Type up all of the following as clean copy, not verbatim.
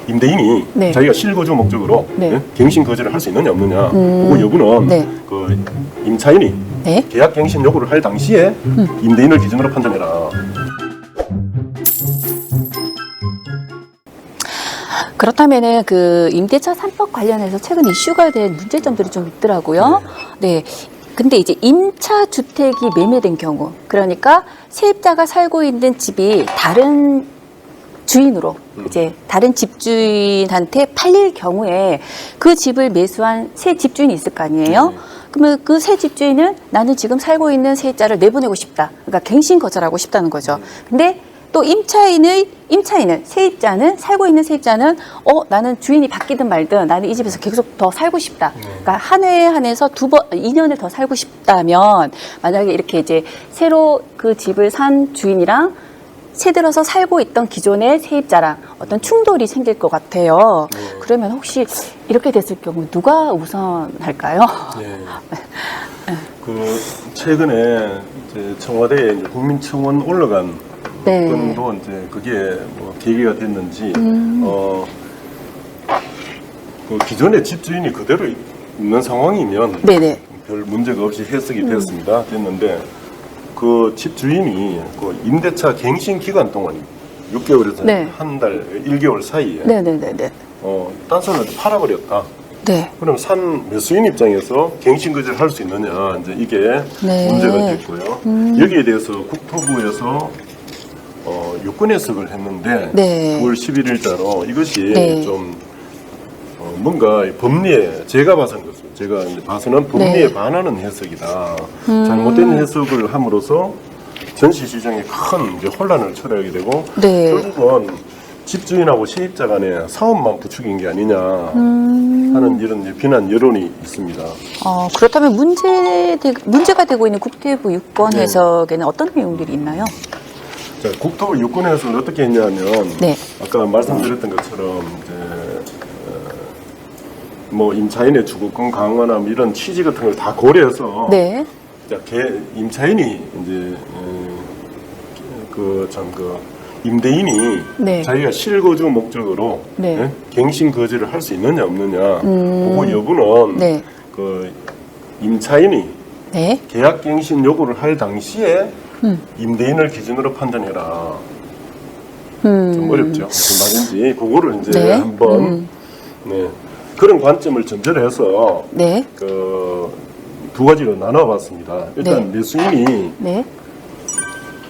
임대인이 네. 자기가 실거주 목적으로 네. 예? 갱신 거주를 할 수 있느냐 없느냐 그거 여부는 네. 그 임차인이 네. 계약 갱신 요구를 할 당시에 임대인을 기준으로 판단해라. 그렇다면은 그 임대차 3법 관련해서 최근 이슈가 된 문제점들이 좀 있더라고요. 네. 근데 이제 임차 주택이 매매된 경우, 그러니까 세입자가 살고 있는 집이 다른 주인으로 이제 다른 집주인한테 팔릴 경우에 그 집을 매수한 새 집주인이 있을 거 아니에요? 그러면 그 새 집주인은 나는 지금 살고 있는 세입자를 내보내고 싶다. 그러니까 갱신 거절하고 싶다는 거죠. 근데 또 임차인은 세입자는 살고 있는 세입자는 나는 주인이 바뀌든 말든 나는 이 집에서 계속 더 살고 싶다. 그러니까 한 해에 한해서 2년을 더 살고 싶다면 만약에 이렇게 이제 새로 그 집을 산 주인이랑 새 들어서 살고 있던 기존의 세입자랑 어떤 충돌이 생길 것 같아요. 그러면 혹시 이렇게 됐을 경우 누가 우선할까요? 네. 그 최근에 이제 청와대에 이제 국민청원 올라간 네. 건도 이제 그게 뭐 계기가 됐는지 그 기존의 집주인이 그대로 있는 상황이면 네네. 별 문제가 없이 해석이 됐는데 그 집주인이 그 임대차 갱신 기간 동안 6개월에서 네. 한 달 1개월 사이에 네네네네. 딴 사람한테 팔아버렸다. 네. 그럼 산 매수인 입장에서 갱신 거절을 할 수 있느냐 이제 이게 네. 문제가 됐고요. 여기에 대해서 국토부에서 유권 해석을 했는데 네. 9월 11일자로 이것이 네. 좀 뭔가 법리에 제가 봐서는 법리에 네. 반하는 해석이다. 잘못된 해석을 함으로써 전시 시장에 큰 이제 혼란을 초래하게 되고 네. 결국은 집주인하고 세입자 간에 사업만 부추긴 게 아니냐 하는 이런 이제 비난 여론이 있습니다. 그렇다면 문제가 되고 있는 국토부 유권 네. 해석에는 어떤 내용들이 있나요? 자, 국토부 유권 해석을 어떻게 했냐면 네. 아까 말씀드렸던 것처럼 이제 뭐 임차인의 주거권 강화나 뭐 이런 취지 같은 걸 다 고려해서 네. 임차인이 이제 임대인이 네. 자기가 실거주 목적으로 네. 예? 갱신 거주를 할 수 있느냐 없느냐 그거 여부는 네. 그 임차인이 네. 계약 갱신 요구를 할 당시에 임대인을 기준으로 판단해라. 좀 어렵죠. 무슨 말인지 그거를 이제 네. 한번 네. 그런 관점을 전제로 해서 네. 두 가지로 나눠봤습니다. 일단 네.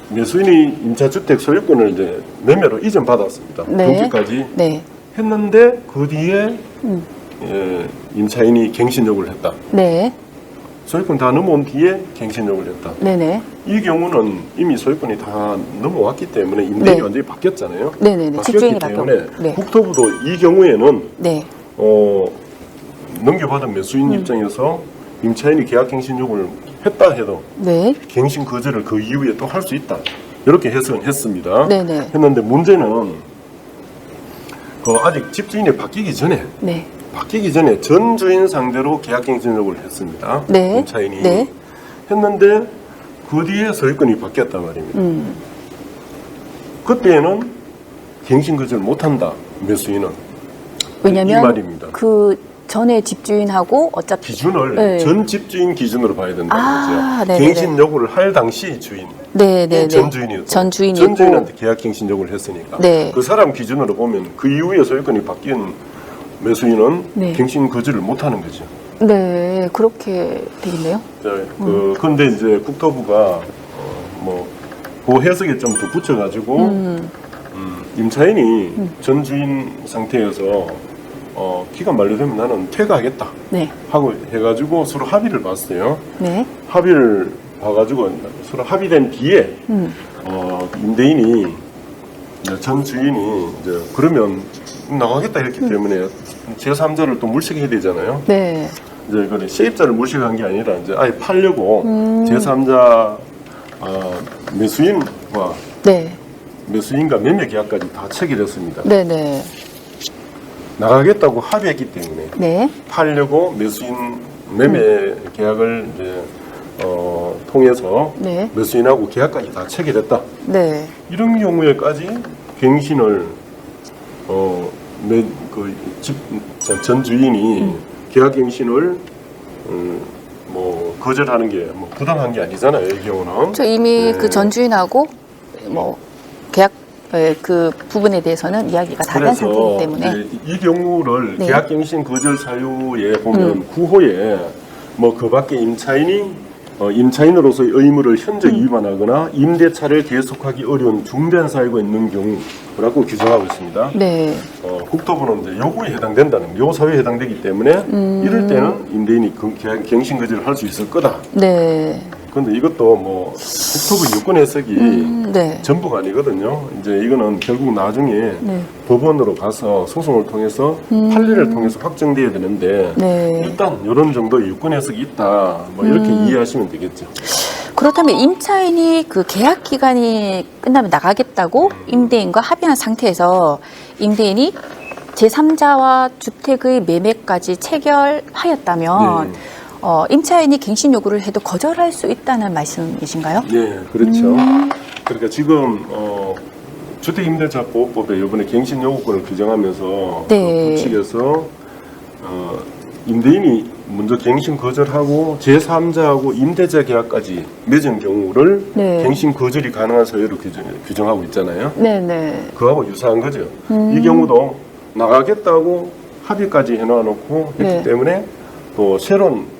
매수인이 임차주택 소유권을 이제 매매로 이전받았습니다. 네. 등기까지 네. 했는데 그 뒤에 임차인이 갱신 요구를 했다. 네. 소유권 다 넘어온 뒤에 갱신 요구를 했다. 네네. 이 경우는 이미 소유권이 다 넘어왔기 때문에 임대인이 네. 완전히 바뀌었잖아요. 네네네. 바뀌었기 집주인이 때문에 바뀌었고. 네. 국토부도 이 경우에는 네. 넘겨받은 매수인 입장에서 임차인이 계약갱신 요구를 했다 해도 네. 갱신 거절을 그 이후에 또 할 수 있다. 이렇게 해석을 했습니다. 네네. 했는데 문제는 아직 집주인이 바뀌기 전에 네. 전 주인 상대로 계약갱신 요구를 했습니다. 네. 임차인이 네. 했는데 그 뒤에 소유권이 바뀌었단 말입니다. 그때는 갱신 거절 못한다. 매수인은. 왜냐면 이 말입니다. 그 전에 집주인하고 어차피 기준을 네. 전 집주인 기준으로 봐야 된다는 거죠. 네네네. 갱신 요구를 할 당시 주인, 네네네. 전 주인이었죠. 전 주인이고. 전 주인한테 계약 갱신 요구를 했으니까 네. 그 사람 기준으로 보면 그 이후에 소유권이 바뀐 매수인은 네. 갱신 거절을 못하는 거죠. 네, 그렇게 되겠네요. 그런데 이제 국토부가 그 해석에 좀 더 붙여가지고 임차인이 전 주인 상태에서 기간 만료되면 나는 퇴가하겠다 네. 하고 해가지고 서로 합의를 봤어요. 네. 합의를 봐가지고 서로 합의된 뒤에 임대인이 전 주인이 이제 그러면 나가겠다 했기 때문에 제3자를 또 물색해야 되잖아요. 네. 이제 그래 세입자를 물색한 게 아니라 이제 아예 팔려고 제3자 매수인과 네. 매수인과 매매 계약까지 다 체결했습니다. 네네. 나가겠다고 합의했기 때문에 네. 팔려고 매수인 매매 계약을 이제 통해서 네. 매수인하고 계약까지 다 체결했다. 네. 이런 경우에까지 갱신을 전 주인이 계약갱신을 뭐 거절하는 게 뭐 부당한 게 아니잖아요. 이 경우는. 저 이미 네. 그 전 주인하고 뭐 계약 그 부분에 대해서는 이야기가 다 된 상태이기 때문에 이제 이 경우를 네. 계약갱신 거절 사유에 보면 구호에 뭐 그밖에 임차인으로서의 의무를 현저 위반하거나 임대차를 계속하기 어려운 중대한 사유가 있는 경우라고 규정하고 있습니다. 네. 국토부는 이제 요구에 해당된다는 요 사유에 해당되기 때문에 이럴 때는 임대인이 갱신 거절을 할 수 있을 거다. 네. 그런데 이것도 뭐 국토부 유권 해석이 네. 전부가 아니거든요. 이제 이거는 결국 나중에 네. 법원으로 가서 소송을 통해서 판례를 통해서 확정돼야 되는데 네. 일단 이런 정도의 유권 해석이 있다. 뭐 이렇게 이해하시면 되겠죠. 그렇다면 임차인이 그 계약 기간이 끝나면 나가겠다고 임대인과 합의한 상태에서 임대인이 제3자와 주택의 매매까지 체결하였다면 네. 임차인이 갱신 요구를 해도 거절할 수 있다는 말씀이신가요? 네, 그렇죠. 그러니까 지금 주택임대차보호법에 이번에 갱신 요구권을 규정하면서 네. 그 규칙에서 임대인이 먼저 갱신 거절하고 제3자하고 임대차 계약까지 맺은 경우를 네. 갱신 거절이 가능한 사유로 규정하고 있잖아요. 네네. 그거하고 유사한 거죠. 이 경우도 나가겠다고 합의까지 해놔놓고 했기 네. 때문에 또 새로운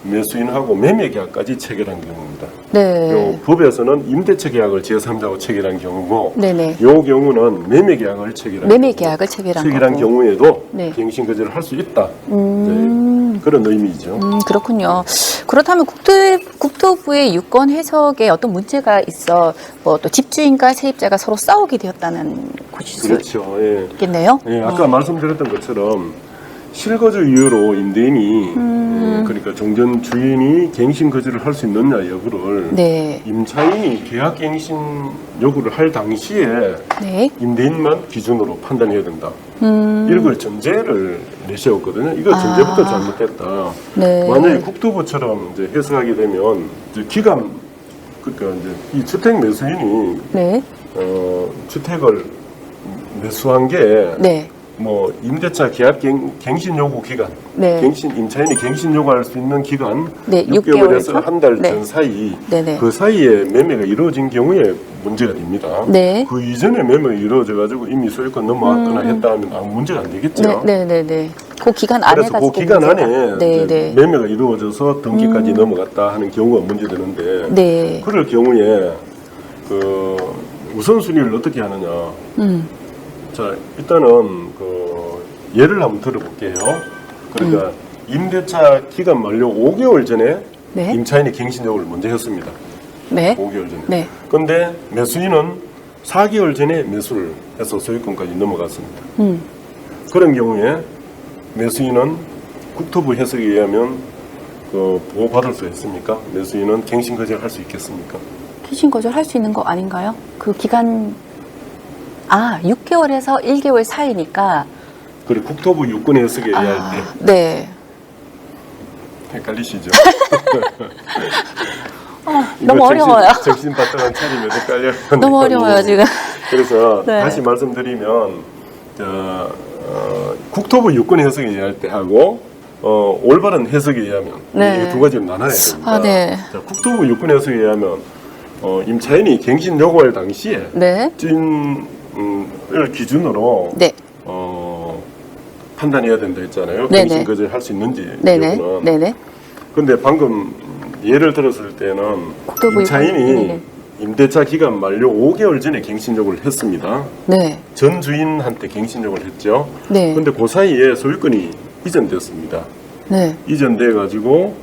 매수인하고 매매 계약까지 체결한 경우입니다. 네. 요 법에서는 임대차 계약을 제3자하고 체결한 경우고 네네. 요 경우는 매매 계약을 체결한 매매 계약을 체결한 거고. 경우에도 네. 갱신 거절을 할 수 있다. 네. 그런 의미죠. 그렇군요. 그렇다면 국토부의 유권 해석에 어떤 문제가 있어 뭐 또 집주인과 세입자가 서로 싸우게 되었다는 곳이 그렇죠. 예. 있겠네요. 예, 아까 말씀드렸던 것처럼 실거주 이유로 임대인이 그러니까 종전 주인이 갱신 거절을 할 수 있느냐 여부를 네. 임차인이 계약갱신 요구를 할 당시에 네. 임대인만 기준으로 판단해야 된다. 이걸 전제를 내세웠거든요. 이거 전제부터 잘못했다. 네. 만약에 국토부처럼 이제 해석하게 되면 이제 기간 그러니까 이제 이 주택 매수인이 네. 주택을 매수한 게 네. 뭐 임대차 계약 갱신 요구 기간, 네. 임차인이 갱신 요구할 수 있는 기간 네, 6개월에서 6개월에서? 한 달 전 네. 사이 네네. 그 사이에 매매가 이루어진 경우에 문제가 됩니다. 네. 그 이전에 매매가 이루어져 가지고 이미 소유권 넘어왔거나 했다 하면 아무 문제가 안 되겠죠. 네네네. 그 기간 안에 그래서 그 가지고 기간 문제가. 안에 네, 이제 네. 매매가 이루어져서 등기까지 넘어갔다 하는 경우가 문제되는데 네. 그럴 경우에 그 우선순위를 어떻게 하느냐. 자, 일단은 그 예를 한번 들어볼게요. 그러니까 임대차 기간 만료 5개월 전에 네. 임차인이 갱신 요구를 먼저 했습니다. 네. 5개월 전에. 네. 근데 매수인은 4개월 전에 매수를 해서 소유권까지 넘어갔습니다. 그런 경우에 매수인은 국토부 해석에 의하면 그 보호받을 수 있습니까? 매수인은 갱신 거절할 수 있겠습니까? 갱신 거절할 수 있는 거 아닌가요? 그 기간 6개월에서 1개월 사이니까. 그리고 국토부 유권 해석에 의할 때 네. 헷갈리시죠? 너무 어려워요. 정신 바탕 차리면 헷갈려요. 너무 어려워요, 지금. 그래서 네. 다시 말씀드리면 국토부 유권 해석에 의할 때 하고 올바른 해석에 의하면 네. 이 두 가지로 나눠야 됩니다. 네. 자, 국토부 유권 해석에 의하면 임차인이 갱신 요구할 당시에 네. 을 기준으로 네. 판단해야 된다 했잖아요. 네네. 갱신 거절 할 수 있는지 네네. 여부는. 네네. 근데 방금 예를 들었을 때는 국토부 임차인이 네네. 임대차 기간 만료 5개월 전에 갱신 요구를 했습니다. 네. 전 주인한테 갱신 요구를 했죠. 네. 근데 그 사이에 소유권이 이전됐습니다. 네. 이전돼 가지고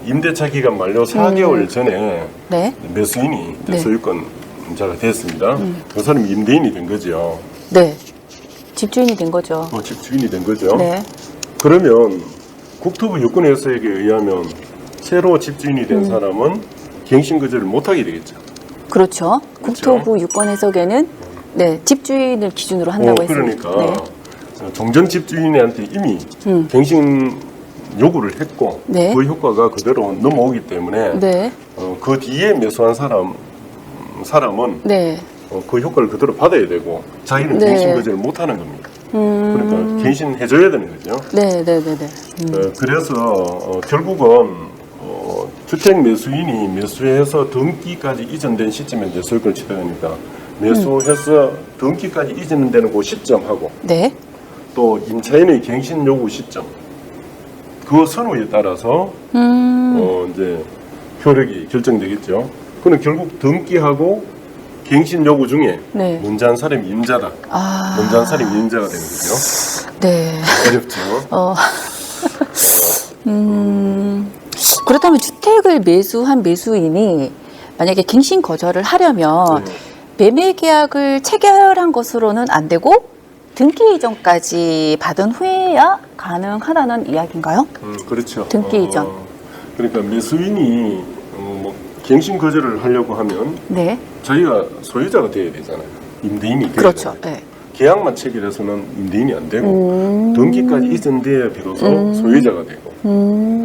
임대차 기간 만료 4개월 전에 네. 매수인이 이제 네. 소유권자가 됐습니다. 그 사람이 임대인이 된 거죠. 네. 집주인이 된 거죠. 집주인이 된 거죠. 네. 그러면 국토부 유권 해석에 의하면 새로 집주인이 된 사람은 갱신 거절을 못하게 되겠죠. 그렇죠. 국토부 유권 해석에는 네, 집주인을 기준으로 한다고 했습니다. 그러니까 종전 집주인한테 이미 갱신 요구를 했고 네. 그 효과가 그대로 넘어오기 때문에 네. 그 뒤에 매수한 사람은 네. 그 효과를 그대로 받아야 되고 자기는 네. 갱신 거절을 못하는 겁니다. 그러니까 갱신해줘야 되는 거죠. 네네네네. 그래서 결국은 주택 매수인이 매수해서 등기까지 이전된 시점에 이제 소유권을 취득하니까 매수해서 등기까지 이전되는 그 시점하고 네. 또 임차인의 갱신 요구 시점 그 선호에 따라서 이제 효력이 결정되겠죠. 그는 결국 등기하고 갱신 요구 중에 네. 먼저 한 사람이 임자다. 아. 먼저 한 사람이 임자가 되는 거죠. 네. 어렵죠. 그렇다면 주택을 매수한 매수인이 만약에 갱신 거절을 하려면 매매 계약을 체결한 것으로는 안 되고 등기 이전까지 받은 후에야 가능하다는 이야기인가요? 그렇죠. 등기 이전. 그러니까 매수인이 뭐 갱신 거절을 하려고 하면 네. 자기가 소유자가 돼야 되잖아요. 임대인이 돼야 그렇죠. 되잖아요. 네. 계약만 체결해서는 임대인이 안 되고 등기까지 이전돼야 비로소 소유자가 되고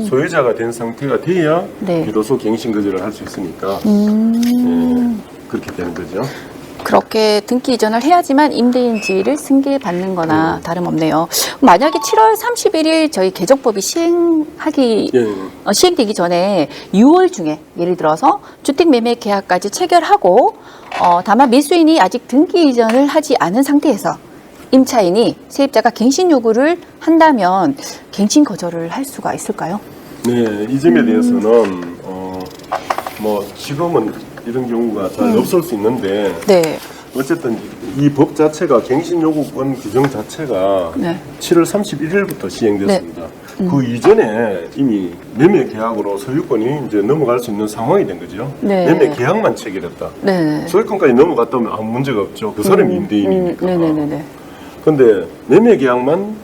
소유자가 된 상태가 돼야 네. 비로소 갱신 거절을 할 수 있으니까 그렇게 되는 거죠. 그렇게 등기 이전을 해야지만 임대인지를 승계받는 거나 다름없네요. 만약에 7월 31일 저희 개정법이 시행되기 전에 6월 중에 예를 들어서 주택매매 계약까지 체결하고 다만 매수인이 아직 등기 이전을 하지 않은 상태에서 임차인이 세입자가 갱신 요구를 한다면 갱신 거절을 할 수가 있을까요? 네, 이 점에 대해서는 뭐 지금은 이런 경우가 잘 없을 수 있는데 네. 어쨌든 이 법 자체가 갱신 요구권 규정 자체가 네. 7월 31일부터 시행됐습니다. 그 이전에 이미 매매 계약으로 소유권이 이제 넘어갈 수 있는 상황이 된 거죠. 네. 매매 계약만 체결했다. 네. 소유권까지 넘어갔다면 아무 문제가 없죠. 그 사람이 임대인이니까. 네네네. 근데 매매 계약만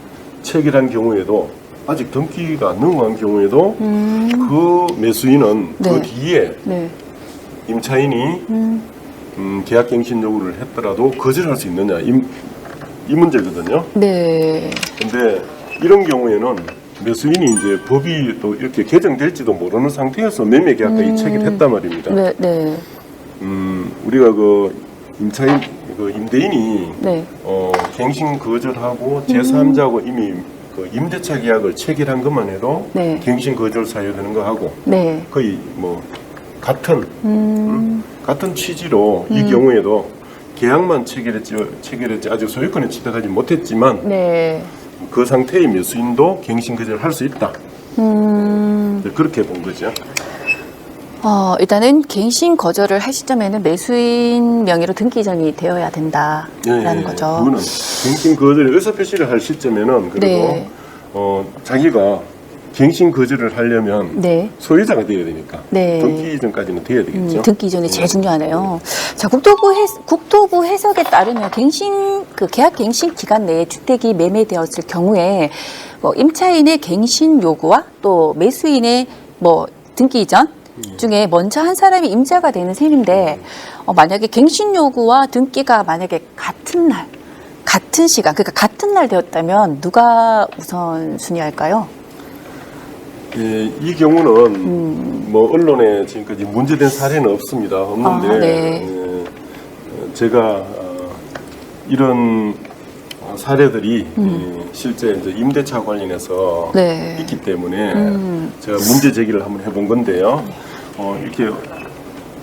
체결한 경우에도 아직 등기가 넘어간 경우에도 그 매수인은 네. 그 뒤에 네. 임차인이 계약 갱신 요구를 했더라도 거절할 수 있느냐 이 문제거든요. 네. 근데 이런 경우에는 매수인이 이제 법이 또 이렇게 개정될지도 모르는 상태에서 매매 계약까지 체결했단 말입니다. 네. 네. 우리가 그 임차인 그 임대인이 네. 갱신 거절하고 제3자하고 이미 그 임대차 계약을 체결한 것만 해도 네. 갱신 거절 사유되는 거 하고 네. 거의 뭐 같은 같은 취지로 이 경우에도 계약만 체결했지 아직 소유권에 취득하지 못했지만 네. 그 상태의 매수인도 갱신 거절을 할 수 있다. 그렇게 본 거죠. 일단은 갱신 거절을 할 시점에는 매수인 명의로 등기 이전이 되어야 된다라는 거죠. 그거는 갱신 거절 의사표시를 할 시점에는 그리고 네. 자기가 갱신 거절을 하려면 네. 소유자가 돼야 되니까 네. 등기 이전까지는 돼야 되겠죠. 등기 이전이 제일 중요하네요. 자, 국토부 해석에 따르면 계약 갱신 기간 내에 주택이 매매되었을 경우에 임차인의 갱신 요구와 또 매수인의 등기 이전 중에 먼저 한 사람이 임자가 되는 셈인데 만약에 갱신 요구와 등기가 만약에 같은 날, 같은 시간, 그러니까 같은 날 되었다면 누가 우선순위할까요? 예, 이 경우는 뭐 언론에 지금까지 문제된 사례는 없습니다. 없는데 네. 제가 이런 사례들이 실제 이제 임대차 관련해서 네. 있기 때문에 제가 문제 제기를 한번 해본 건데요. 이렇게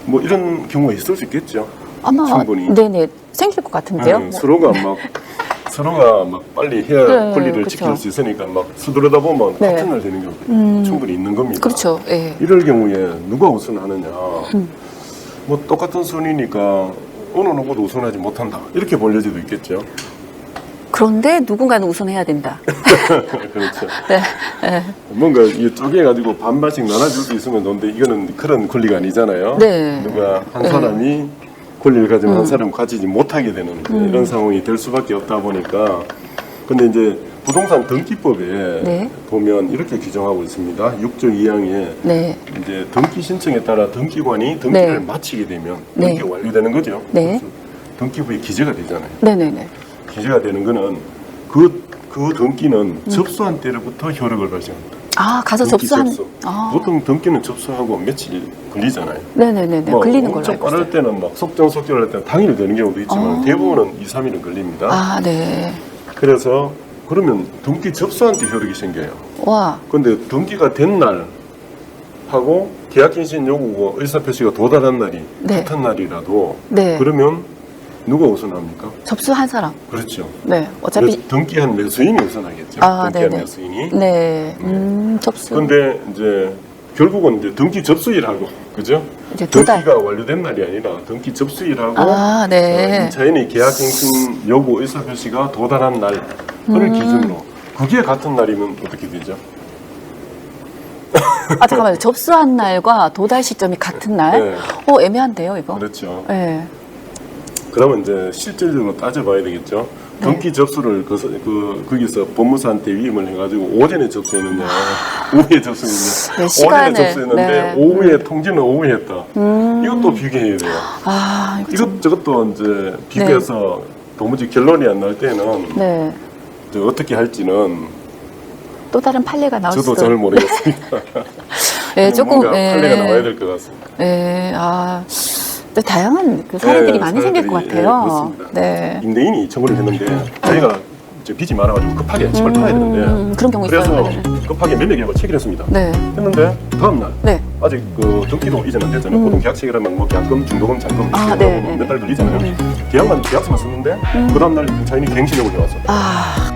뭐 이런 경우가 있을 수 있겠죠. 아마 충분히. 네네 생길 것 같은데요. 서로가 막 빨리 해야 네, 권리를 그렇죠. 지킬 수 있으니까 막 서두르다 보면 네. 같은 날 되는 경우도 충분히 있는 겁니다. 그렇죠. 예. 이럴 경우에 누가 우선하느냐. 뭐 똑같은 순위니까 어느 누구도 우선하지 못한다. 이렇게 벌려지도 있겠죠. 그런데 누군가는 우선해야 된다. 그렇죠. 네. 네. 뭔가 이 쪼개가지고 반반씩 나눠줄 수 있으면 좋은데 이거는 그런 권리가 아니잖아요. 네. 누가 한 사람이 권리를 가지면 한 사람은 가지지 못하게 되는 이런 상황이 될 수밖에 없다 보니까 근데 이제 부동산 등기법에 네. 보면 이렇게 규정하고 있습니다. 6조 2항에 네. 이제 등기 신청에 따라 등기관이 등기를 네. 마치게 되면 네. 등기가 완료되는 거죠. 네. 그래서 등기부에 기재가 되잖아요. 네네네. 기재가 되는 거는 그 등기는 접수한 때로부터 효력을 발생합니다. 가서 등기 접수하는. 접수. 보통 등기는 접수하고 며칠 걸리잖아요. 네네네네. 뭐 걸리는 걸로 엄청 알고 빠를 있어요. 때는 막 속전속결할 때는 당일 되는 경우도 있지만 대부분은 2, 3일은 걸립니다. 네. 그래서 그러면 등기 접수한 때 효력이 생겨요. 와. 근데 등기가 된 날 하고 계약갱신 요구가 의사표시가 도달한 날이 네. 같은 날이라도 네. 그러면 누가 우선합니까? 접수한 사람. 그렇죠. 네. 어차피 그래서 등기한 매수인이 우선하겠죠. 아, 등기한 네네. 매수인이. 네. 접수. 근데 이제 결국은 이제 등기 접수일하고 그죠? 이제 두 달. 등기가 완료된 날이 아니라 등기 접수일하고 아, 네. 임차인의 계약갱신 요구 의사표시가 도달한 날을 기준으로 그게 같은 날이면 어떻게 되죠? 아, 잠깐만요. 접수한 날과 도달 시점이 같은 날? 네. 애매한데요, 이거? 그렇죠. 네. 그러면 이제 실질적으로 따져봐야 되겠죠. 네. 등기 접수를 거기서 법무사한테 위임을 해가지고 오전에 접수했느냐, 오후에 접수했느냐. 네, 오전에 시간을, 접수했는데 네. 오후에 통지는 오후에 했다. 이것도 비교해야 돼요. 아, 이거 참- 이것저것도 이제 비교해서 도무지 결론이 안 날 때는 네. 이제 어떻게 할지는 또 다른 판례가 나올 저도 수도. 잘 모르겠습니다. 네, 조금, 뭔가 판례가 나와야 될 것 같습니다. 네, 또 다양한 그 사례들이 네, 많이 생길 것 사례들이, 같아요. 그렇습니다. 네. 임대인이 청구를 했는데 저희가 이제 빚이 많아가지고 급하게 집을 팔아야 되는데 그런 경우 있어요. 그래서 맞아요. 급하게 매매 계약을 체결했습니다. 네. 했는데 다음 날 네. 아직 그 등기도 이전 안 됐잖아요. 보통 계약 체결하면 뭐 계약금, 중도금, 잔금 아, 이렇게 네, 네, 몇 달 걸리잖아요. 계약서만 쓰는데 그 다음 날 임차인이 갱신력을 해왔어. 아,